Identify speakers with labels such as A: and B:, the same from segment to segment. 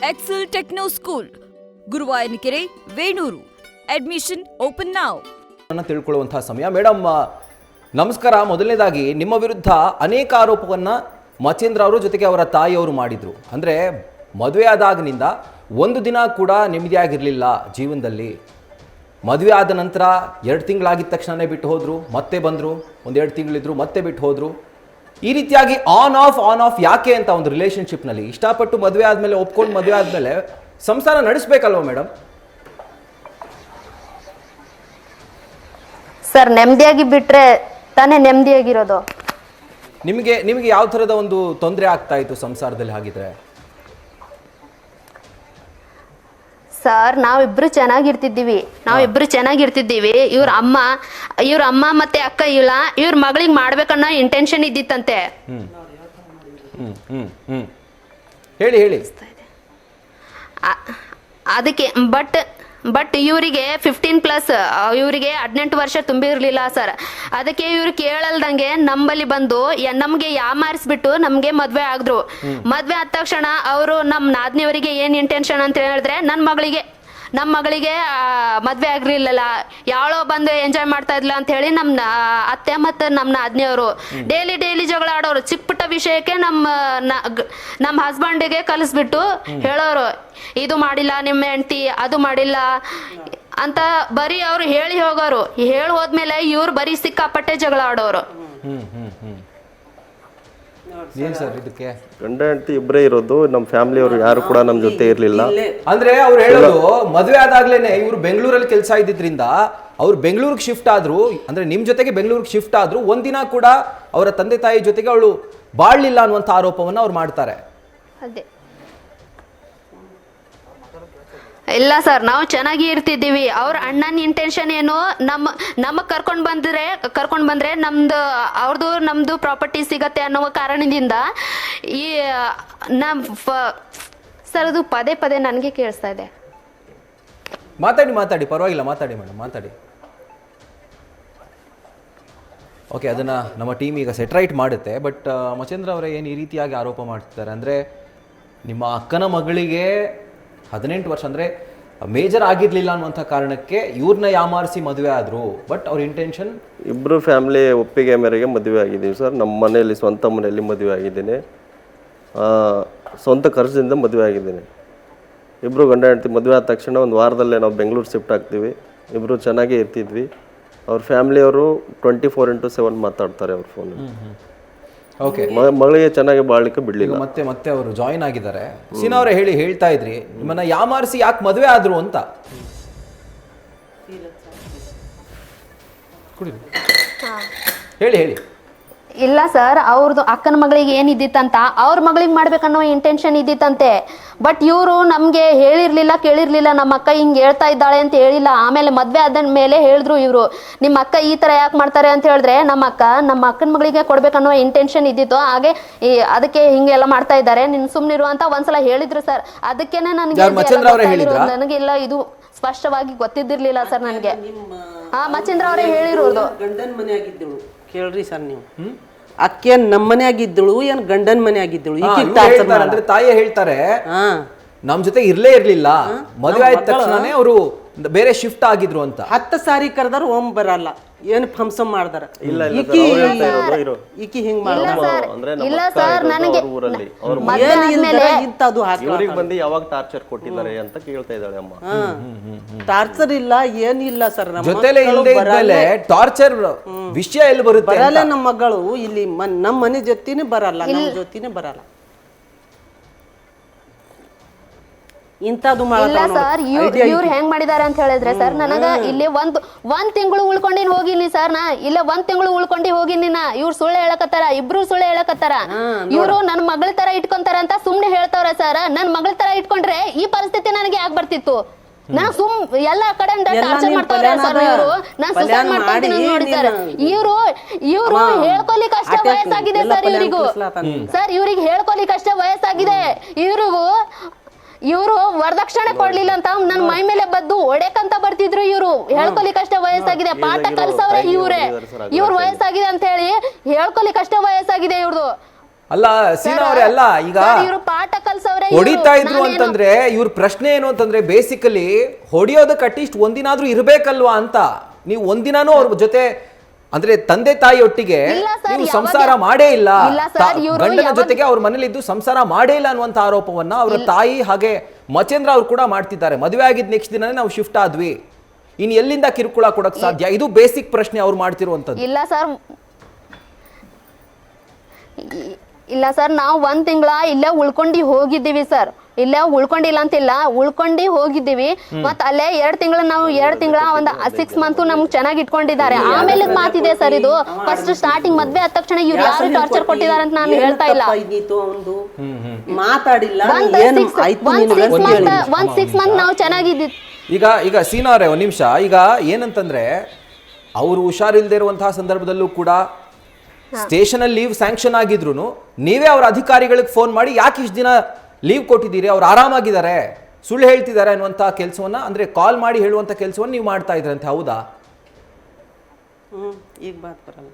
A: Excel Techno School, Guruvayanakere, Venur. Admission open now.
B: ತಿಳ್ಕೊಳ್ಳುವಂತಹ ಸಮಯ. Madam ನಮಸ್ಕಾರ. ಮೊದಲನೇದಾಗಿ ನಿಮ್ಮ ವಿರುದ್ಧ ಅನೇಕ ಆರೋಪವನ್ನು ಮಚೇಂದ್ರ ಅವರು ಜೊತೆಗೆ ಅವರ ತಾಯಿಯವರು ಮಾಡಿದರು. ಅಂದರೆ ಮದುವೆ ಆದಾಗಿನಿಂದ ಒಂದು ದಿನ ಕೂಡ ನೆಮ್ಮದಿಯಾಗಿರಲಿಲ್ಲ ಜೀವನದಲ್ಲಿ. ಮದುವೆ ಆದ ನಂತರ 2 ತಿಂಗಳಾಗಿದ್ದ ತಕ್ಷಣವೇ ಬಿಟ್ಟು ಹೋದರು, ಮತ್ತೆ ಬಂದರು, 1-2 ತಿಂಗಳಿದ್ರು, ಮತ್ತೆ ಬಿಟ್ಟು ಹೋದರು. ಈ ರೀತಿಯಾಗಿ ಆನ್ ಆಫ್ ಯಾಕೆ ಅಂತ ಒಂದು ರಿಲೇಷನ್ಶಿಪ್ನಲ್ಲಿ ಇಷ್ಟಪಟ್ಟು ಮದುವೆ ಆದಮೇಲೆ ಒಪ್ಕೊಂಡು ಮದುವೆ ಆದಮೇಲೆ ಸಂಸಾರ ನಡೆಸಬೇಕಲ್ವ ಮೇಡಮ್?
C: ಸರ್, ನೆಮ್ಮದಿಯಾಗಿ ಬಿಟ್ರೆ ತಾನೇ ನೆಮ್ಮದಿಯಾಗಿರೋದು.
B: ನಿಮಗೆ ಯಾವ ಥರದ ಒಂದು ತೊಂದರೆ ಆಗ್ತಾ ಇತ್ತು ಸಂಸಾರದಲ್ಲಿ ಹಾಗಿದ್ರೆ?
C: ಸರ್, ನಾವಿಬ್ರು ಚೆನ್ನಾಗಿರ್ತಿದ್ದೀವಿ. ಇವ್ರ ಅಮ್ಮ ಮತ್ತೆ ಅಕ್ಕ ಇಲ್ಲ, ಇವ್ರ ಮಗಳಿಗೆ ಮಾಡ್ಬೇಕನ್ನೋ ಇಂಟೆನ್ಷನ್ ಇದ್ದಿತ್ತಂತೆ.
B: ಹೇಳಿ.
C: ಅದಕ್ಕೆ ಬಟ್ ಇವರಿಗೆ 15+, ಇವರಿಗೆ 18 ವರ್ಷ ತುಂಬಿರಲಿಲ್ಲ ಸರ್. ಅದಕ್ಕೆ ಇವ್ರು ಕೇಳಲ್ದಂಗೆ ನಂಬಲ್ಲಿ ಬಂದು ನಮ್ಗೆ ಯಾಮಾರಿಸ್ಬಿಟ್ಟು ನಮ್ಗೆ ಮದ್ವೆ ಆಗಿದ್ರು. ಮದ್ವೆ ಆದ ತಕ್ಷಣ ಅವರು ನಮ್ಮ ನಾದ್ನಿಯವರಿಗೆ ಏನ್ ಇಂಟೆನ್ಷನ್ ಅಂತ ಹೇಳಿದ್ರೆ, ನಮ್ಮ ಮಗಳಿಗೆ ಮದ್ವೆ ಆಗಿರ್ಲಿಲ್ಲ, ಯಾವಳೋ ಬಂದು ಎಂಜಾಯ್ ಮಾಡ್ತಾ ಇದ್ಲ ಅಂತ ಹೇಳಿ ನಮ್ಮ ಅತ್ತೆ ಮತ್ತು ನಮ್ಮ ನಾದ್ನಿಯವರು ಡೈಲಿ ಜಗಳ ಆಡೋರು. ಚಿಕ್ಕ ಪುಟ್ಟ ವಿಷಯಕ್ಕೆ ನಮ್ಮ ಹಸ್ಬೆಂಡಿಗೆ ಕಲಿಸ್ಬಿಟ್ಟು ಹೇಳೋರು, ಇದು ಮಾಡಿಲ್ಲ ನಿಮ್ಮ ಹೆಂಡತಿ, ಅದು ಮಾಡಿಲ್ಲ ಅಂತ ಬರೀ ಅವ್ರು ಹೇಳಿ ಹೋಗೋರು. ಹೇಳಿ ಹೋದ್ಮೇಲೆ ಇವ್ರು ಬರೀ ಸಿಕ್ಕಾಪಟ್ಟೆ ಜಗಳ ಆಡೋರು.
B: ಏನ್ ಸರ್ ಇದಕ್ಕೆ?
D: ಗಂಡ ಹೆಂಡತಿ ಇಬ್ಬರೇ ಇರೋದು, ನಮ್ಮ ಫ್ಯಾಮಿಲಿ ಅವರು ಯಾರು ಕೂಡ ನಮ್ಮ ಜೊತೆ ಇರಲಿಲ್ಲ.
B: ಅಂದ್ರೆ ಅವ್ರು ಹೇಳೋದು, ಮದುವೆ ಆದಾಗ್ಲೇನೆ ಇವ್ರು ಬೆಂಗಳೂರಲ್ಲಿ ಕೆಲಸ ಇದ್ದಿದ್ರಿಂದ ಅವ್ರು ಬೆಂಗಳೂರಿಗೆ ಶಿಫ್ಟ್ ಆದ್ರು, ಅಂದ್ರೆ ನಿಮ್ ಜೊತೆಗೆ ಬೆಂಗಳೂರಿಗೆ ಶಿಫ್ಟ್ ಆದ್ರು, ಒಂದಿನ ಕೂಡ ಅವರ ತಂದೆ ತಾಯಿ ಜೊತೆಗೆ ಅವಳು ಬಾಳ್ಲಿಲ್ಲ ಅನ್ನುವಂಥ ಆರೋಪವನ್ನು ಅವ್ರು ಮಾಡ್ತಾರೆ.
C: ಅದೇ ಇಲ್ಲ ಸರ್, ನಾವು ಚೆನ್ನಾಗಿ ಇರ್ತಿದ್ದೀವಿ. ಅವ್ರ ಅಣ್ಣನ ಇಂಟೆನ್ಷನ್ ಏನು, ನಮಗ್ ಕರ್ಕೊಂಡ್ ಬಂದ್ರೆ ನಮ್ದು ಪ್ರಾಪರ್ಟಿ ಸಿಗತ್ತೆ ಅನ್ನೋ ಕಾರಣದಿಂದ ಈ ಸರ್, ಅದು ಪದೇ ನನಗೆ ಕೇಳಿಸ್ತಾ ಇದೆ.
B: ಮಾತಾಡಿ ಪರವಾಗಿಲ್ಲ, ಮಾತಾಡಿ ಮೇಡಮ್, ಮಾತಾಡಿ. ಓಕೆ, ಅದನ್ನ ನಮ್ಮ ಟೀಮ್ ಈಗ ಸೆಟ್ರೈಟ್ ಮಾಡುತ್ತೆ. ಬಟ್ ಮಚೇಂದ್ರ ಅವರೇ ಏನು ಈ ರೀತಿಯಾಗಿ ಆರೋಪ ಮಾಡ್ತಿದ್ದಾರೆ ಅಂದರೆ, ನಿಮ್ಮ ಅಕ್ಕನ ಮಗಳಿಗೆ 18 ವರ್ಷ ಅಂದರೆ ಮೇಜರ್ ಆಗಿರಲಿಲ್ಲ ಅನ್ನುವಂಥ ಕಾರಣಕ್ಕೆ ಇವ್ರನ್ನ ಯಾಮಾರಿಸಿ ಮದುವೆ ಆದರು. ಬಟ್ ಅವ್ರ ಇಂಟೆನ್ಷನ್,
D: ಇಬ್ಬರು ಫ್ಯಾಮಿಲಿ ಒಪ್ಪಿಗೆ ಮೇರೆಗೆ ಮದುವೆ ಆಗಿದ್ದೀವಿ ಸರ್. ನಮ್ಮ ಮನೆಯಲ್ಲಿ, ಸ್ವಂತ ಮನೆಯಲ್ಲಿ ಮದುವೆ ಆಗಿದ್ದೀನಿ. ಸ್ವಂತ ಖರ್ಚಿಂದ ಮದುವೆ ಆಗಿದ್ದೀನಿ. ಇಬ್ಬರು ಗಂಡ ಹೆಂಡತಿ ಮದುವೆ ಆದ ತಕ್ಷಣ ಒಂದು ವಾರದಲ್ಲೇ ನಾವು ಬೆಂಗಳೂರು ಶಿಫ್ಟ್ ಆಗ್ತೀವಿ. ಇಬ್ಬರು ಚೆನ್ನಾಗೇ ಇರ್ತಿದ್ವಿ. ಅವ್ರ ಫ್ಯಾಮಿಲಿಯವರು 24/7 ಮಾತಾಡ್ತಾರೆ ಅವ್ರ ಫೋನ್.
B: ಓಕೆ,
D: ಮಗಳಿಗೆ ಚೆನ್ನಾಗಿ ಬಾಳ್ಲಿಕ್ಕೆ ಬಿಡ್ಲಿಲ್ಲ.
B: ಮತ್ತೆ ಅವರು ಜಾಯಿನ್ ಆಗಿದ್ದಾರೆ. ಸೀನಾ ಅವರೇ ಹೇಳ್ತಾ ಇದ್ರಿ, ನಿಮ್ಮನ್ನ ಯಾಮಾರಿಸಿ ಯಾಕೆ ಮದುವೆ ಆದ್ರು ಅಂತ. ಹೇಳಿ.
C: ಇಲ್ಲ ಸರ್, ಅವ್ರದ್ದು ಅಕ್ಕನ ಮಗಳಿಗೆ ಏನಿದ್ದಿತ್ತಂತ, ಅವ್ರ ಮಗಳಿಗೆ ಮಾಡ್ಬೇಕನ್ನೋ ಇಂಟೆನ್ಷನ್ ಇದ್ದಿತ್ತಂತೆ. ಬಟ್ ಇವರು ನಮ್ಗೆ ಕೇಳಿರ್ಲಿಲ್ಲ, ನಮ್ಮ ಅಕ್ಕ ಹಿಂಗೆ ಹೇಳ್ತಾ ಇದ್ದಾಳೆ ಅಂತ ಹೇಳಿಲ್ಲ. ಆಮೇಲೆ ಮದ್ವೆ ಆದ ಮೇಲೆ ಹೇಳಿದ್ರು ಇವರು, ನಿಮ್ಮ ಅಕ್ಕ ಈ ತರ ಯಾಕೆ ಮಾಡ್ತಾರೆ ಅಂತ ಹೇಳಿದ್ರೆ, ನಮ್ಮ ಅಕ್ಕನ ಮಗಳಿಗೆ ಕೊಡ್ಬೇಕನ್ನೋ ಇಂಟೆನ್ಷನ್ ಇದ್ದಿತ್ತು. ಹಾಗೆ ಅದಕ್ಕೆ ಹಿಂಗೆಲ್ಲ ಮಾಡ್ತಾ ಇದ್ದಾರೆ, ನಿನ್ ಸುಮ್ನಿರು ಅಂತ ಒಂದ್ಸಲ ಹೇಳಿದ್ರು ಸರ್. ಅದಕ್ಕೇನೆ ನನಗೆಲ್ಲ ಇದು ಸ್ಪಷ್ಟವಾಗಿ ಗೊತ್ತಿದ್ದಿರ್ಲಿಲ್ಲ ಸರ್ ನನಗೆ. ಮಚೇಂದ್ರ ಅವರೇ ಹೇಳಿರೋದು.
E: ಗಂಡನ ಮನೆ ಆಗಿದ್ದಳು ಕೇಳ್ರಿ ಸರ್ ನೀವು. ಅಕ್ಕೇನ್ ನಮ್ಮ ಮನೆ ಆಗಿದ್ದಳು, ಏನ್ ಗಂಡನ ಮನೆ ಆಗಿದ್ದಳು?
B: ಅಂದ್ರೆ ತಾಯಿ ಹೇಳ್ತಾರೆ, ನಮ್ ಜೊತೆ ಇರ್ಲಿಲ್ಲ, ಮದುವೆ ಆದ ತಕ್ಷಣನೇ ಅವರು ಬೇರೆ ಶಿಫ್ಟ್ ಆಗಿದ್ರು ಅಂತ.
E: 10 ಸಾರಿ ಕರೆದಾರ ಓಂ ಬರಲ್ಲ, ಏನ್ ಫಂಕ್ಷನ್ ಮಾಡ್ದಾರ. ಈಕಿ ಹಿಂಗ್
C: ಇಲ್ಲ ಸರ್, ನನಗೆ
D: ಇವ್ರಿಗೆ ಬಂದು ಯಾವಾಗ ಟಾರ್ಚರ್ ಕೊಟ್ಟಿದ್ದಾರೆ ಅಂತ ಕೇಳ್ತಾ ಇದ್ದಾಳೆ ಅಮ್ಮ.
E: ಟಾರ್ಚರ್ ಇಲ್ಲ, ಏನಿಲ್ಲ ಸರ್.
B: ಜೊತೆಲೆ ಟಾರ್ಚರ್ ವಿಷಯ ಎಲ್ಲಿ ಬರುತ್ತೆ?
E: ಬರಲ್ಲ, ನಮ್ಮ ಮಗಳು ಇಲ್ಲಿ ನಮ್ಮ ಮನೆ ಜೊತೆನೆ ಬರಲ್ಲ, ನಮ್ಮ ಜೊತೆನೆ ಬರಲ್ಲ.
C: ಇಲ್ಲ ಸರ್, ಇವ್ರು ಹೆಂಗ್ ಮಾಡಿದಾರೆ ಅಂತ ಹೇಳಿದ್ರೆ ಸರ್, ನನಗ ಇಲ್ಲಿ ಒಂದ್ ತಿಂಗಳು ಉಳ್ಕೊಂಡಿನ್ ಹೋಗಿನಿ ಸರ್. ಇಲ್ಲ 1 ತಿಂಗಳು ಉಳ್ಕೊಂಡಿ ಹೋಗಿನಿ. ಇವ್ರು ಸುಳ್ಳು ಹೇಳಕತ್ತಾರ, ಇಬ್ರು ಸುಳ್ಳು ಹೇಳಕತ್ತಾರ. ಇವ್ರು ನನ್ ಮಗಳ ತರ ಇಟ್ಕೊಂತಾರ ಅಂತ ಸುಮ್ನೆ ಹೇಳ್ತಾವ್ರ ಸರ್. ನನ್ ಮಗಳ ತರ ಇಟ್ಕೊಂಡ್ರೆ ಈ ಪರಿಸ್ಥಿತಿ ನನಗೆ ಆಗ್ಬರ್ತಿತ್ತು. ನಾ ಎಲ್ಲಾ ಕಡೆ ಟಾರ್ಚರ್ ಮಾಡ್ತಾವ್ರೆ ಸರ್ ಇವರು. ನಾನ್ ಸುಸೈಡ್ ಮಾಡ್ಕೊಂತೀನಿ ನೋಡಿ ಸರ್. ಇವ್ರು ಹೇಳ್ಕೊಲಿಕ್ಕೆ ಅಷ್ಟೇ ವಯಸ್ಸಾಗಿದೆ ಸರ್ ಇವ್ರಿಗೂ. ಸರ್, ಇವ್ರಿಗೆ ಹೇಳ್ಕೊಲಿಕ್ಕೆ ಅಷ್ಟೇ ವಯಸ್ಸಾಗಿದೆ. ಇವರು ವರದಕ್ಷಿಣೆ ಕೊಡ್ಲಿಲ್ಲ ಅಂತ ನನ್ನ ಮೈ ಮೇಲೆ ಬದ್ದು ಹೊಡೆಕಂತ ಬರ್ತಿದ್ರು. ಇವರು ಹೇಳ್ಕೊಲಿಕ್ಕೆ ಅಷ್ಟೇ ವಯಸ್ಸಾಗಿದೆ, ಪಾಠ ಕಲ್ಸವ್ರೆ ಇವ್ರ ವಯಸ್ಸಾಗಿದೆ ಅಂತ ಹೇಳಿ ಹೇಳ್ಕೊಲಿಕ್ಕೆ ಅಷ್ಟೇ ವಯಸ್ಸಾಗಿದೆ ಇವ್ರದು.
B: ಅಲ್ಲ ಸೀನಾ ಅವರೇ, ಅಲ್ಲ ಈಗ
C: ಇವರು ಪಾಠ ಕಲ್ಸವ್ರೆ
B: ಹೊಡಿತಾ ಇದ್ರು ಅಂತಂದ್ರೆ ಇವ್ರ ಪ್ರಶ್ನೆ ಏನು ಅಂತಂದ್ರೆ ಬೇಸಿಕಲಿ ಹೊಡಿಯೋದಕ್ಕೆ ಅಟ್ಲೀಸ್ಟ್ ಒಂದಿನಾದ್ರೂ ಇರ್ಬೇಕಲ್ವಾ ಅಂತ. ನೀವು ಒಂದಿನಾನು ಅವ್ರ ಜೊತೆ ಅಂದ್ರೆ ತಂದೆ ತಾಯಿ ಒಟ್ಟಿಗೆ
C: ಇಲ್ಲ ಸರ್,
B: ನೀವು
C: ಯಾವಾಗ-
B: ಸಂಸಾರ ಮಾಡೇ ಇಲ್ಲ,
C: ಇಲ್ಲ ಸರ್, ಇವ್ರು
B: ಗಂಡನ
C: ಯಾವಾಗ-
B: ಜೊತೆಗೆ ಅವ್ರ ಮನೇಲಿದ್ದು ಸಂಸಾರ ಮಾಡೇ ಇಲ್ಲ ಅನ್ನುವಂತ ಆರೋಪವನ್ನ ಅವ್ರ ತಾಯಿ ಹಾಗೆ ಮಚೇಂದ್ರ ಅವ್ರು ಕೂಡ ಮಾಡ್ತಿದ್ದಾರೆ. ಮದುವೆ ಆಗಿದ್ ನೆಕ್ಸ್ಟ್ ದಿನನೇ ನಾವು ಶಿಫ್ಟ್ ಆದ್ವಿ, ಇನ್ ಎಲ್ಲಿಂದ ಕಿರುಕುಳ ಕೊಡಕ್ ಸಾಧ್ಯ? ಇದು ಬೇಸಿಕ್ ಪ್ರಶ್ನೆ ಅವ್ರು ಮಾಡ್ತಿರುವಂತದ್ದು.
C: ಇಲ್ಲ ಸರ್ ನಾವು 1 ತಿಂಗಳ ಇಲ್ಲೇ ಉಳ್ಕೊಂಡು ಹೋಗಿದ್ದೀವಿ ಸರ್. ಇಲ್ಲೇ ಉಳ್ಕೊಂಡಿಲ್ಲ ಅಂತಿಲ್ಲ, ಉಳ್ಕೊಂಡು ಹೋಗಿದ್ದೀವಿ. ಮತ್ ಅಲ್ಲೇ 2 ತಿಂಗಳ ನಾವು 2 ತಿಂಗಳ ಒಂದು 6 ಮಂತ್ ನಮ್ಗೆ ಚೆನ್ನಾಗಿ ಇಟ್ಕೊಂಡಿದ್ದಾರೆ. ಆಮೇಲೆ ಮಾತಿದೆ ಸರ್, ಇದು ಫಸ್ಟ್ ಸ್ಟಾರ್ಟಿಂಗ್ ಮದ್ವೆ ಆದ ತಕ್ಷಣ ಇವ್ರು ಯಾರು ಟಾರ್ಚರ್ ಕೊಟ್ಟಿದ್ದಾರೆ ಅಂತ ನಾನು ಹೇಳ್ತಾ ಇಲ್ಲ.
E: ಮಾತಾಡಿಲ್ಲ,
C: ಒಂದು 6 ಮಂತ್ ನಾವು ಚೆನ್ನಾಗಿದ್ವಿ.
B: ಈಗ ಸೀನಾ ಅವರೇ ಒಂದ್ ನಿಮಿಷ. ಈಗ ಏನಂತಂದ್ರೆ ಅವರು ಹುಷಾರಿಲ್ದೇ ಇರುವಂತಹ ಸಂದರ್ಭದಲ್ಲೂ ಕೂಡ ಸ್ಟೇಷನ್ ಅಲ್ಲಿ ಲೀವ್ ಸ್ಯಾಂಕ್ಷನ್ ಆಗಿದ್ರು ನೀವೇ ಅವರ ಅಧಿಕಾರಿಗಳಿಗೆ ಫೋನ್ ಮಾಡಿ ಯಾಕೆ ಇಷ್ಟು ದಿನ ಲೀವ್ ಕೊಟ್ಟಿದ್ದೀರಿ, ಅವ್ರು ಆರಾಮಾಗಿದ್ದಾರೆ, ಸುಳ್ಳು ಹೇಳ್ತಿದ್ದಾರೆ ಅನ್ನುವಂಥ ಕೆಲಸವನ್ನ, ಅಂದ್ರೆ ಕಾಲ್ ಮಾಡಿ ಹೇಳುವಂತ ಕೆಲಸವನ್ನ ನೀವು ಮಾಡ್ತಾ ಇದ್ರಂತೆ, ಹೌದಾ?
E: ಈಗ ಬಾತ್ ಬರಲ್ಲ.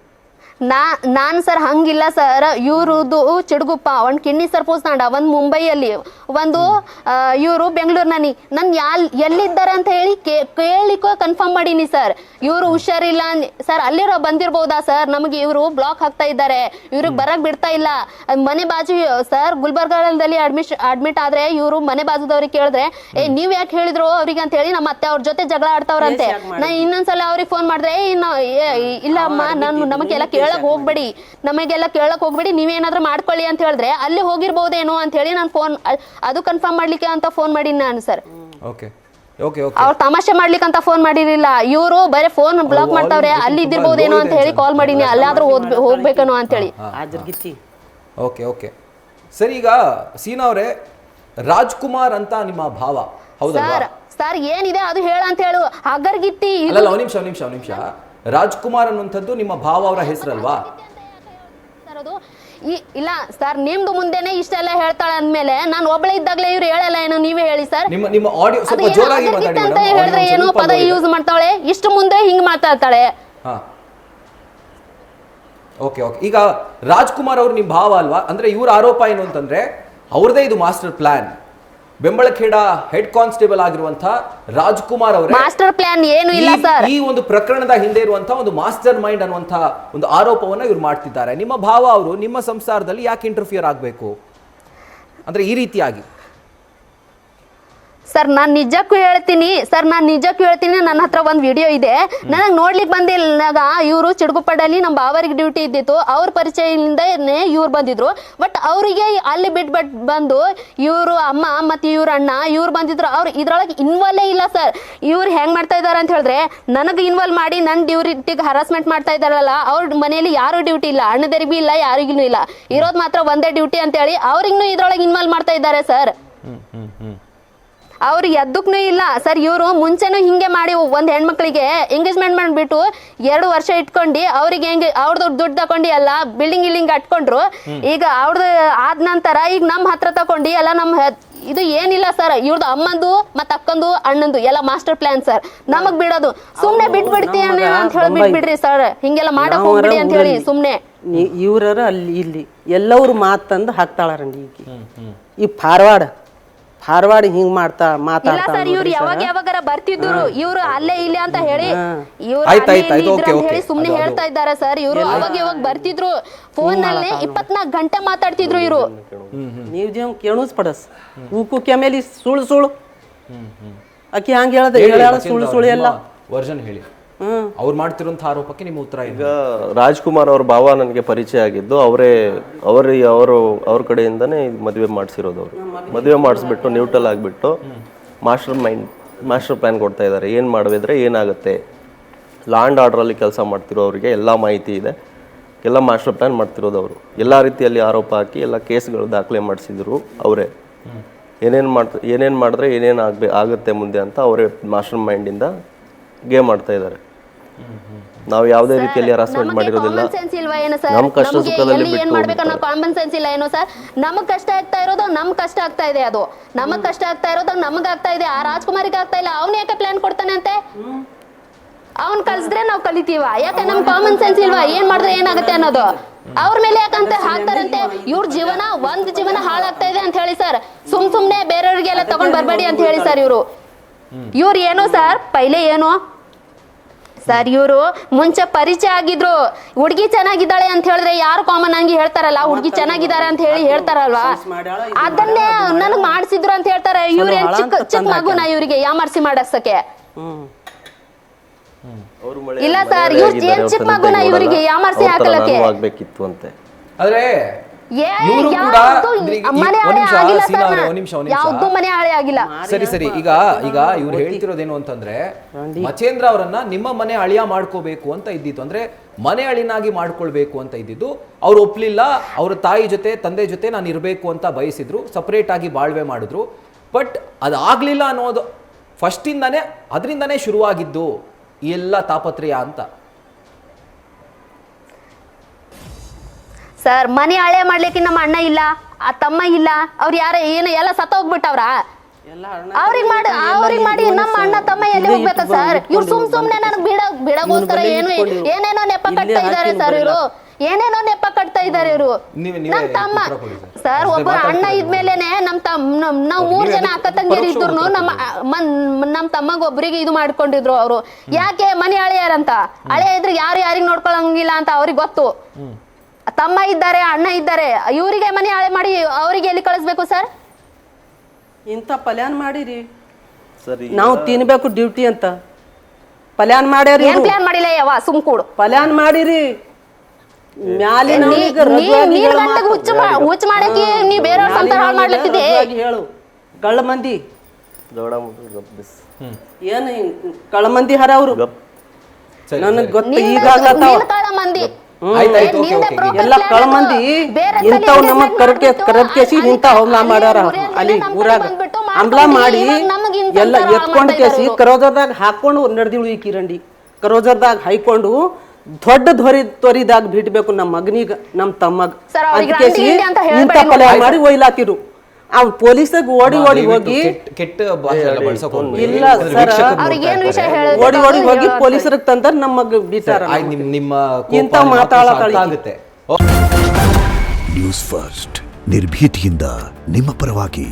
C: ನಾನು ಸರ್ ಹಂಗಿಲ್ಲ ಸರ್. ಇವ್ರದ್ದು ಚಿಡ್ಗುಪ್ಪ ಒಂದು ಕಿಡ್ನಿ ಸರ್ಪೋಸ್ ತಾಂಡ ಒಂದು ಮುಂಬೈಯಲ್ಲಿ, ಒಂದು ಇವರು ಬೆಂಗಳೂರಿನಲ್ಲಿ. ನಾನು ಎಲ್ಲಿದ್ದಾರೆ ಅಂತ ಹೇಳಿ ಕೇಳಿಕೋ ಕನ್ಫರ್ಮ್ ಮಾಡೀನಿ ಸರ್. ಇವರು ಹುಷಾರಿಲ್ಲ ಸರ್, ಅಲ್ಲಿರೋ ಬಂದಿರ್ಬೋದಾ ಸರ್? ನಮಗೆ ಇವರು ಬ್ಲಾಕ್ ಹಾಕ್ತಾ ಇದ್ದಾರೆ, ಇವ್ರಿಗೆ ಬರಕ್ ಬಿಡ್ತಾ ಇಲ್ಲ. ಮನೆ ಬಾಜು ಸರ್ ಗುಲ್ಬರ್ಗಾದಲ್ಲಿ ಅಡ್ಮಿಟ್ ಆದ್ರೆ ಇವರು ಮನೆ ಬಾಜುದವ್ರಿಗೆ ಕೇಳಿದ್ರೆ ನೀವ್ ಯಾಕೆ ಹೇಳಿದ್ರು ಅವ್ರಿಗೆ ಅಂತ ಹೇಳಿ ನಮ್ಮ ಅತ್ತೆ ಅವ್ರ ಜೊತೆ ಜಗಳ ಆಡ್ತಾವ್ರಂತೆ. ನಾನು ಇನ್ನೊಂದ್ಸಲ ಅವ್ರಿಗೆ ಫೋನ್ ಮಾಡಿದ್ರೆ ಇಲ್ಲ ಅಮ್ಮ ನಮಗೆಲ್ಲ ನಮಗೆಲ್ಲ ಕೇಳಕ್ ಹೋಗ್ಬೇಡಿ, ನೀವೇನಾದ್ರೂ ಮಾಡ್ಕೊಳ್ಳಿ ಅಂತ ಹೇಳಿದ್ರೆ ಅಲ್ಲಿ ಹೋಗಿರ್ಬೋದೇನೋ ಅಂತ ಹೇಳಿ ನಾನು ಫೋನ್ ಅದು ಕನ್ಫರ್ಮ್ ಮಾಡ್ಲಿಕ್ಕೆ ಅಂತ ಫೋನ್ ಮಾಡೀನಿ ನಾನು ಸರ್. ಅವ್ರು ತಮಾಷೆ ಮಾಡ್ಲಿಕ್ಕೆ ಅಂತ ಫೋನ್ ಮಾಡಿರಲಿಲ್ಲ. ಇವರು ಬರೀ ಫೋನ್ ಬ್ಲಾಕ್ ಮಾಡ್ತಾವ್ರೆ, ಅಲ್ಲಿ ಇದ್ದಿರ್ಬೋದೇನೋ ಅಂತ ಹೇಳಿ ಕಾಲ್ ಮಾಡೀನಿ, ಅಲ್ಲಾದ್ರೂ ಹೋಗ್ಬೇಕೇನೋ ಅಂತ ಹೇಳಿ.
B: ಓಕೆ ಸರಿ. ಈಗ ಸೀನಾ ಅವರೇ, ರಾಜ್ಕುಮಾರ್ ಅಂತ ನಿಮ್ಮ ಭಾವ ಹೌದಾ?
C: ಸರ್ ಏನಿದೆ ಅದು ಹೇಳ ಅಂತ ಹೇಳು. ಹಗರ್ಗಿತ್ತಿ
B: ಅಲ್ಲ, ಒಂದ್ ನಿಮಿಷ. ರಾಜ್ಕುಮಾರ್ ಅನ್ನುವಂಥದ್ದು ನಿಮ್ಮ ಭಾವ ಅವರ ಹೆಸರಲ್ವಾ?
C: ಇಲ್ಲ ಸರ್, ನಿಮ್ದು ಮುಂದೆನೆ ಇಷ್ಟೆಲ್ಲ ಹೇಳ್ತಾಳೆ ಅಂದ್ಮೇಲೆ ನಾನು ಒಬ್ಬಳೇ ಇದ್ದಾಗಲೇ ಇವ್ರು ಹೇಳಲ್ಲ ಏನೋ, ನೀವೇ ಹೇಳಿ ಸರ್.
B: ನಿಮ್ಮ ಆಡಿಯೋ ಸ್ವಲ್ಪ ಜೋರಾಗಿ ಮಾತಾಡಿ
C: ಅಂತ ಹೇಳಿದ್ರೆ ಏನೋ ಪದ ಯೂಸ್ ಮಾಡ್ತಾಳೆ, ಇಷ್ಟು ಮುಂದೆ ಹಿಂಗ್ ಮಾತಾಡ್ತಾಳೆ.
B: ಓಕೆ. ಈಗ ರಾಜ್ಕುಮಾರ್ ಅವರು ನಿಮ್ಮ ಭಾವ ಅಲ್ವಾ? ಅಂದ್ರೆ ಇವ್ರ ಆರೋಪ ಏನು ಅಂತಂದ್ರೆ ಅವ್ರದೇ ಇದು ಮಾಸ್ಟರ್ ಪ್ಲಾನ್. ಬೆಂಬಳಖೇಡ ಹೆಡ್ ಕಾನ್ಸ್ಟೇಬಲ್ ಆಗಿರುವಂತಹ ರಾಜ್ಕುಮಾರ್ ಅವರೇ
C: ಮಾಸ್ಟರ್ ಪ್ಲಾನ್ ಏನು ಇಲ್ಲ ಸರ್.
B: ಈ ಒಂದು ಪ್ರಕರಣದ ಹಿಂದೆ ಇರುವಂತಹ ಒಂದು ಮಾಸ್ಟರ್ ಮೈಂಡ್ ಅನ್ನುವಂತಹ ಒಂದು ಆರೋಪವನ್ನ ಇವ್ರು ಮಾಡ್ತಿದ್ದಾರೆ. ನಿಮ್ಮ ಭಾವ ಅವರು ನಿಮ್ಮ ಸಂಸಾರದಲ್ಲಿ ಯಾಕೆ ಇಂಟರ್ಫಿಯರ್ ಆಗಬೇಕು ಅಂದ್ರೆ ಈ ರೀತಿಯಾಗಿ?
C: ಸರ್ ನಾನು ನಿಜಕ್ಕೂ ಹೇಳ್ತೀನಿ ನನ್ನ ಹತ್ರ ಒಂದು ವಿಡಿಯೋ ಇದೆ. ನನಗೆ ನೋಡ್ಲಿಕ್ಕೆ ಬಂದಿಲ್ಲ. ಇವರು ಚಿಡ್ಗುಪ್ಪಡಲ್ಲಿ ನಮ್ಮ ಬಾವರಿಗೆ ಡ್ಯೂಟಿ ಇದ್ದಿತ್ತು, ಅವ್ರ ಪರಿಚಯದಿಂದನೇ ಇವ್ರು ಬಂದಿದ್ರು. ಬಟ್ ಅವರಿಗೆ ಅಲ್ಲಿ ಬಂದು ಇವರು ಅಮ್ಮ ಮತ್ತು ಇವ್ರ ಅಣ್ಣ ಇವ್ರು ಬಂದಿದ್ರು. ಅವ್ರು ಇದ್ರೊಳಗೆ ಇನ್ವಾಲ್ವೇ ಇಲ್ಲ ಸರ್. ಇವ್ರು ಹೆಂಗೆ ಮಾಡ್ತಾ ಇದ್ದಾರೆ ಅಂತ ಹೇಳಿದ್ರೆ ನನಗೆ ಇನ್ವಾಲ್ವ್ ಮಾಡಿ ನನ್ನ ಡ್ಯೂಟಿಗೆ ಹರಾಸ್ಮೆಂಟ್ ಮಾಡ್ತಾ ಇದ್ದಾರಲ್ಲ. ಅವ್ರ ಮನೆಯಲ್ಲಿ ಯಾರು ಡ್ಯೂಟಿ ಇಲ್ಲ, ಅಣ್ಣದರಿಗೆ ಇಲ್ಲ, ಯಾರಿಗೂ ಇಲ್ಲ, ಇರೋದು ಮಾತ್ರ ಒಂದೇ ಡ್ಯೂಟಿ ಅಂತೇಳಿ ಅವ್ರಿಗೂ ಇದ್ರೊಳಗೆ ಇನ್ವಾಲ್ವ್ ಮಾಡ್ತಾ ಇದ್ದಾರೆ ಸರ್. ಅವ್ರು ಎದ್ದಕ್ಕೂ ಇಲ್ಲ ಸರ್. ಇವರು ಮುಂಚೆನೂ ಹಿಂಗೆ ಮಾಡಿ ಒಂದು ಹೆಣ್ಮಕ್ಳಿಗೆ ಎಂಗೇಜ್ಮೆಂಟ್ ಮಾಡಿಬಿಟ್ಟು 2 ವರ್ಷ ಇಟ್ಕೊಂಡು ಅವ್ರಿಗೆ ಅವ್ರದ್ದು ದುಡ್ಡು ತಗೊಂಡು ಎಲ್ಲ ಬಿಲ್ಡಿಂಗ್ ಕಟ್ಕೊಂಡ್ರು. ಈಗ ಅವ್ರದ್ದು ಆದ ನಂತರ ಈಗ ನಮ್ಮ ಹತ್ರ ತಗೊಂಡು ಎಲ್ಲ ನಮ್ಮ ಇದು ಏನಿಲ್ಲ ಸರ್. ಇವ್ರದ್ದು ಅಮ್ಮಂದು ಮತ್ತು ಅಕ್ಕಂದು ಅಣ್ಣಂದು ಎಲ್ಲ ಮಾಸ್ಟರ್ ಪ್ಲಾನ್ ಸರ್. ನಮಗ್ ಬಿಡೋದು ಸುಮ್ನೆ ಬಿಟ್ಬಿಡ್ತೀವಿ ಅಂತ ಹೇಳಿ ಬಿಟ್ಬಿಡ್ರಿ ಸರ್. ಹಿಂಗೆಲ್ಲ ಮಾಡಕ್ ಹೋಗ್ಬಿಡಿ ಅಂತ ಹೇಳಿ ಸುಮ್ನೆ
E: ಇವ್ರ ಅಲ್ಲಿ ಇಲ್ಲಿ ಎಲ್ಲವ್ರು ಮಾತಂದು ಹಾಕ್ತಾಳರಂడి. ಈ ಫಾರ್ವಾರ್ಡ್ ಹಿಂಗ್ ಮಾತಾಡ್ತಾ
C: ಸರ್. ಇವ್ರು ಯಾವಾಗಾರ ಬರ್ತಿದ್ರು, ಇವ್ರು ಅಲ್ಲೇ ಇಲ್ಲ ಅಂತ ಹೇಳಿ ಸುಮ್ನೆ ಹೇಳ್ತಾ ಇದ್ದಾರೆ ಸರ್. ಇವ್ರು ಅವಾಗ ಬರ್ತಿದ್ರು, ಫೋನ್ ನಲ್ಲಿ 24 ಗಂಟೆ ಮಾತಾಡ್ತಿದ್ರು ಇವ್ರು.
E: ನೀವು ಜೀವ ಕೇಳೋಸ್ ಪಡಸ್ ಊಕುಕ್ಕೆ ಆಮೇಲೆ ಸುಳ್ಳು ಅಕ್ಕಿ ಹಂಗ ಹೇಳ ಸುಳ್ಳು ಎಲ್ಲ
B: ವರ್ಷನ್ ಹೇಳಿ ಅವ್ರು ಮಾಡ್ತಿರುವಂತಹ ಆರೋಪಕ್ಕೆ ನಿಮ್ಮ ಉತ್ತರ?
D: ಈಗ ರಾಜ್ಕುಮಾರ್ ಅವ್ರ ಭಾವ ನನಗೆ ಪರಿಚಯ ಆಗಿದ್ದು ಅವ್ರ ಕಡೆಯಿಂದನೇ ಮದುವೆ ಮಾಡಿಸಿರೋದು. ಅವರು ಮದುವೆ ಮಾಡಿಸ್ಬಿಟ್ಟು ನ್ಯೂಟ್ರಲ್ ಆಗಿಬಿಟ್ಟು ಮಾಸ್ಟರ್ ಪ್ಲಾನ್ ಕೊಡ್ತಾ ಇದ್ದಾರೆ. ಏನು ಮಾಡಿದ್ರೆ ಏನಾಗುತ್ತೆ, ಲಾ ಆ್ಯಂಡ್ ಆರ್ಡ್ರಲ್ಲಿ ಕೆಲಸ ಮಾಡ್ತಿರೋ ಅವರಿಗೆ ಎಲ್ಲ ಮಾಹಿತಿ ಇದೆ. ಎಲ್ಲ ಮಾಸ್ಟರ್ ಪ್ಲಾನ್ ಮಾಡ್ತಿರೋದು ಅವರು. ಎಲ್ಲ ರೀತಿಯಲ್ಲಿ ಆರೋಪ ಹಾಕಿ ಎಲ್ಲ ಕೇಸ್ಗಳು ದಾಖಲೆ ಮಾಡಿಸಿದ್ರು ಅವರೇ. ಏನೇನು ಮಾಡಿದ್ರೆ ಏನೇನು ಆಗುತ್ತೆ ಮುಂದೆ ಅಂತ ಅವರೇ ಮಾಸ್ಟರ್ ಮೈಂಡಿಂದ ಗೇಮ್ ಮಾಡ್ತಾ ಇದ್ದಾರೆ. ನಾವು ಯಾವುದೇ ರೀತಿಯಲ್ಲಿ ಹರಾಸ್ಮೆಂಟ್ ಮಾಡಿರೋದಿಲ್ಲ. ನಮ್ಮ ಕಷ್ಟ ಸುಖದಲ್ಲಿ
C: ಕಾಮನ್ ಸೆನ್ಸ್ ಇಲ್ಲ ಏನೋ ಸರ್. ನಮಗ್ ಕಷ್ಟ ಆಗ್ತಾ ಇರೋದು ನಮ್ಗೆ ಕಷ್ಟ ಆಗ್ತಾ ಇದೆ, ಅದು ನಮಗ್ ಕಷ್ಟ ಆಗ್ತಾ ಇರೋದು ನಮಗ್ ಆಗ್ತಾ ಇದೆ. ಆ ರಾಜ್ಕುಮಾರಿಗೆ ಆಗ್ತಾ ಇಲ್ಲ. ಅವ್ನ ಯಾಕೆ ಪ್ಲಾನ್ ಕೊಡ್ತಾನೆ ಅಂತೆ? ಅವ್ನ್ ಕಳ್ಸಿದ್ರೆ ನಾವು ಕಲಿತೀವ? ಯಾಕೆ ನಮ್ ಕಾಮನ್ ಸೆನ್ಸ್ ಇಲ್ವಾ? ಏನ್ ಮಾಡಿದ್ರೆ ಏನಾಗುತ್ತೆ ಅನ್ನೋದು? ಅವ್ರ ಮೇಲೆ ಯಾಕಂತ ಹಾಕ್ತಾರಂತೆ ಇವ್ರ ಜೀವನ ಒಂದ್ ಜೀವನ ಹಾಳಾಗ್ತಾ ಇದೆ ಅಂತ ಹೇಳಿ ಸರ್ ಸುಮ್ನೆ ಬೇರೆಯವ್ರಿಗೆಲ್ಲ ತಗೊಂಡ್ ಬರ್ಬೇಡಿ ಅಂತ ಹೇಳಿ ಸರ್ ಇವ್ರು ಏನು ಸರ್ ಪೈಲೆ ಏನು ಸರ್ ಇವರು ಮುಂಚೆ ಪರಿಚಯ ಆಗಿದ್ರು ಹುಡುಗಿ ಚೆನ್ನಾಗಿದ್ದಾಳೆ ಅಂತ ಹೇಳಿದ್ರೆ ಯಾರು ಕಾಮನ್ ಆಗಿ ಹೇಳ್ತಾರಲ್ಲ ಹುಡುಗಿ ಚೆನ್ನಾಗಿದ್ದಾರೆ ಅಂತ ಹೇಳಿ ಹೇಳ್ತಾರಲ್ವಾ ಅದನ್ನೇ ನನಗ್ ಮಾಡ್ಸಿದ್ರು ಅಂತ ಹೇಳ್ತಾರೆ ಇವ್ರ ಏನ್ ಚಿಕ್ಕ ಮಗುನ ಇವ್ರಿಗೆ ಯಾಮರ್ಸಿ ಮಾಡಸಕ್ಕೆ ಇಲ್ಲ ಸರ್ ಇವ್ರ ಏನ್ ಚಿಕ್ಕ ಮಗುನ ಇವರಿಗೆ ಯಾಮರ್ಸಿ ಹಾಕಲಕ್ಕೆ
D: ಆಗ್ಬೇಕಿತ್ತು ಅಂತೆ
B: ಆದ್ರೆ ಇವರು ಕೂಡ
C: ಯಾವ್ದು ಮನೆ ಹಾಳೆ ಆಗಿಲ್ಲ
B: ಸರಿ ಈಗ ಇವ್ರು ಹೇಳ್ತಿರೋದೇನು ಅಂತಂದ್ರೆ ಮಚೇಂದ್ರ ಅವರನ್ನ ನಿಮ್ಮ ಮನೆ ಅಳಿಯ ಮಾಡ್ಕೋಬೇಕು ಅಂತ ಇದ್ದಿತ್ತು, ಅಂದ್ರೆ ಮನೆ ಅಳಿನಾಗಿ ಮಾಡ್ಕೊಳ್ಬೇಕು ಅಂತ ಇದ್ದಿದ್ದು. ಅವ್ರು ಒಪ್ಲಿಲ್ಲ, ಅವ್ರ ತಾಯಿ ಜೊತೆ ತಂದೆ ಜೊತೆ ನಾನು ಇರಬೇಕು ಅಂತ ಬಯಸಿದ್ರು, ಸಪರೇಟ್ ಆಗಿ ಬಾಳ್ವೆ ಮಾಡಿದ್ರು. ಬಟ್ ಅದಾಗ್ಲಿಲ್ಲ ಅನ್ನೋದು ಫಸ್ಟಿಂದಾನೇ, ಅದರಿಂದಾನೇ ಶುರುವಾಗಿದ್ದು ಈ ಎಲ್ಲ ತಾಪತ್ರಯ ಅಂತ.
C: ಸರ್ ಮನೆ ಹಳೆ ಮಾಡ್ಲಿಕ್ಕೆ ನಮ್ಮ ಅಣ್ಣ ಇಲ್ಲ, ಆ ತಮ್ಮ ಇಲ್ಲ, ಅವ್ರು ಯಾರ ಏನು ಎಲ್ಲ ಸತ್ತ ಹೋಗ್ಬಿಟ್ಟವ್ರ ಅವ್ರಿಗೆ ಮಾಡಿ ನಮ್ಮ ಅಣ್ಣ ತಮ್ಮ ಎಲ್ಲಿ ಹೋಗ್ಬೇಕ ಸರ್? ಇವ್ರು ಸುಮ್ನೆ ನನಗ್ ಬಿಡಗೋಸ್ಕರ ಏನೇನೋ ನೆಪ ಕಟ್ತಾ ಇದಾರೆ ಸರ್ ಇವರು, ಏನೇನೋ ನೆಪ ಕಟ್ತಾ ಇದಾರೆ ಇವರು. ನಮ್ ತಮ್ಮ ಸರ್ ಒಬ್ಬ ಅಣ್ಣ ಇದ್ಮೇಲೆನೆ ನಾವ್ 3 ಜನ ಅಕ್ಕ ತಂಗಿಯರು ಇದ್ರು ನಮ್ ತಮ್ಮಗ ಒಬ್ರಿಗೆ ಇದು ಮಾಡ್ಕೊಂಡಿದ್ರು ಅವರು. ಯಾಕೆ ಮನೆ ಹಳೆಯಾರಂತ, ಹಳೆ ಇದ್ರೆ ಯಾರಿಗ್ ನೋಡ್ಕೊಳಂಗಿಲ್ಲ ಅಂತ ಅವ್ರಿಗೆ ಗೊತ್ತು. ತಮ್ಮ ಇದ್ದಾರೆ, ಅಣ್ಣ ಇದ್ದಾರೆ, ಇವರಿಗೆ ಮನೆ ಹಾಳೆ ಮಾಡಿ ಅವರಿಗೆ ಎಲ್ಲಿ ಕಳಿಸ್ಬೇಕು ಸರ್?
E: ಇಂಥ ಪಲ್ಯಾನ್ ಮಾಡಿರಿ ನಾವು ತಿನ್ಬೇಕು ಡ್ಯೂಟಿ ಅಂತ ಪಲ್ಯಾನ್ ಮಾಡ್ಯಾರಿ.
C: ಏನ್ ಪ್ಲಾನ್ ಮಾಡಿಲ್ಲ ಯಾವ ಸುಮ್ ಕೂಡು
E: ಪಲ್ಯಾನ್ ಮಾಡಿರಿ.
C: ಹುಚ್ಚ ಮಾಡಕ್ಕೆ ನೀ ಬೇರೆಯವ್ರ ಸಂತಾನ ಹಾಳು ಮಾಡ್ಲತ್ತಿದ್ದೆ.
E: ಹೇಳು ಕಳ್ಳ ಮಂದಿ ಏನ್ ಕಳ್ಳ ಮಂದಿ ಹರ ಅವ್ರು ನನಗ್ ಗೊತ್ತ. ಈಗ
C: ಕಳ್ಳ ಮಂದಿ
E: ಎಲ್ಲ ಕಳ್ಳ ಮಂದಿ ಇಂಥವ್ ನಮಗ್ ಕರದ್ ಇಂಥ ಹಮ್ಲಾ ಮಾಡ್ಯಾರ. ಅಲ್ಲಿ ಊರಾಗ ಹಮ್ಲಾ ಮಾಡಿ ಎಲ್ಲ ಎತ್ಕೊಂಡ್ ಕೇಸಿ ಕರೋಜರ್ದಾಗ ಹಾಕೊಂಡು ನಡೆದಿಳು. ಈ ಕಿರಂಡಿ ಕರೋಜರ್ದಾಗ ಹಾಕೊಂಡು ದೊಡ್ಡ ತೊರಿದಾಗ ಬಿಡ್ಬೇಕು ನಮ್ಮ ಮಗನಿಗ ನಮ್ಮ ತಮ್ಮಗ ಅಂತ ಕೇಸಿ ಇಂಥ ಪಲ್ಯ ಮಾಡಿ ಒಯ್ಲಾತಿರು. ಆ ಪೊಲೀಸಾಗ ಓಡಿ ಹೋಗಿ
B: ಕೆಟ್ಟ ಭಾಷೆ
E: ಇಲ್ಲ ಸರ್ ಓಡಿ ಹೋಗಿ ಪೊಲೀಸರಿಗೆ ತಂದ್ರ ನಮಗ ಬಿಟ್ಟಾರ. ಇಂಥ ಮಾತಾಡೋಕೆ
F: ನ್ಯೂಸ್ ಫಸ್ಟ್ ನಿರ್ಭೀತಿಯಿಂದ ನಿಮ್ಮ ಪರವಾಗಿ.